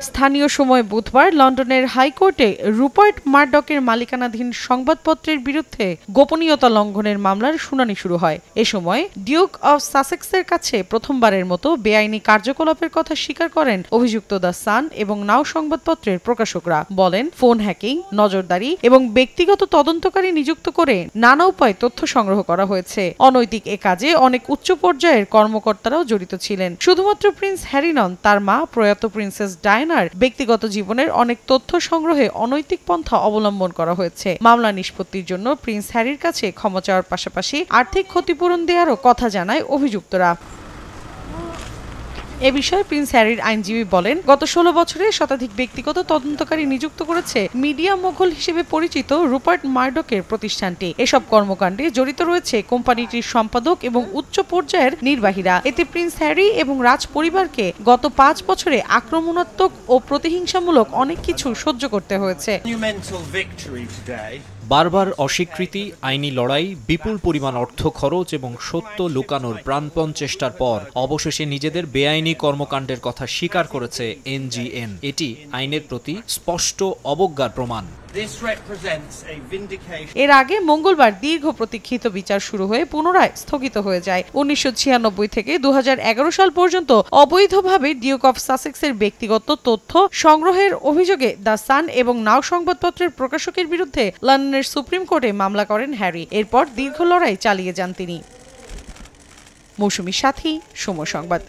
স্থানীয় সময় বুধবার লন্ডনের হাইকোর্টে রুপার্ট মারডকের মালিকানাধীন সংবাদপত্রের বিরুদ্ধে গোপনীয়তা লঙ্ঘনের মামলার শুনানি শুরু হয়। এ সময় ডিউক অব সাসেক্সের কাছে প্রথমবারের মতো বেআইনি কার্যকলাপের কথা স্বীকার করেন অভিযুক্ত দ্য সান এবং নাও সংবাদপত্রের প্রকাশকরা। বলেন, ফোন হ্যাকিং, নজরদারি এবং ব্যক্তিগত তদন্তকারী নিযুক্ত করে নানা উপায়ে তথ্য সংগ্রহ করা হয়েছে। অনৈতিক এ কাজে অনেক উচ্চ পর্যায়ের কর্মকর্তারাও জড়িত ছিলেন। শুধুমাত্র প্রিন্স হ্যারি নন, তার মা প্রয়াত প্রিন্সেস ডায়ানার ব্যক্তিগত জীবনের অনেক তথ্য সংগ্রহে অনৈতিক পন্থা অবলম্বন করা হয়েছে। মামলা নিষ্পত্তির জন্য প্রিন্স হ্যারির কাছে ক্ষমা চাওয়ার পাশাপাশি আর্থিক ক্ষতিপূরণ দেওয়ারও কথা জানায় অভিযুক্তরা। এ বিষয়ে প্রিন্স হ্যারির আইনজীবী বলেন, গত 16 বছরে শতাধিক ব্যক্তিগত তদন্তকারী নিযুক্ত করেছে মিডিয়া মোগল হিসেবে পরিচিত রুপার্ট মারডকের প্রতিষ্ঠানটি। এসব কর্মকাণ্ডে জড়িত রয়েছে কোম্পানিটির সম্পাদক এবং উচ্চ পর্যায়ের নির্বাহীরা। এতে প্রিন্স হ্যারি এবং রাজ পরিবারকে গত 5 বছরে আক্রমণাত্মক ও প্রতিহিংসামূলক অনেক কিছু সহ্য করতে হয়েছে। বারবার অস্বীকৃতি, আইনি লড়াই, বিপুল পরিমাণ অর্থ খরচ এবং সত্য লুকানোর প্রাণপণ চেষ্টার পর অবশেষে নিজেদের বেআইনি কর্মকাণ্ডের কথা স্বীকার করেছে এনজিএন। এটি আইনের প্রতি স্পষ্ট অবজ্ঞার প্রমাণ। এর আগে মঙ্গলবার দীর্ঘ প্রতীক্ষিত বিচার শুরু হয়ে পুনরায় স্থগিত হয়ে যায়। 1996 থেকে 2011 সাল পর্যন্ত অবৈধভাবে ডিউক অব সাসেক্সের ব্যক্তিগত তথ্য সংগ্রহের অভিযোগে দ্য সান এবং নাও সংবাদপত্রের প্রকাশকের বিরুদ্ধে লন্ডনের সুপ্রিম কোর্টে মামলা করেন হ্যারি। এরপর দীর্ঘ লড়াই চালিয়ে যান তিনি। মৌসুমীর সাথী, সময় সংবাদ।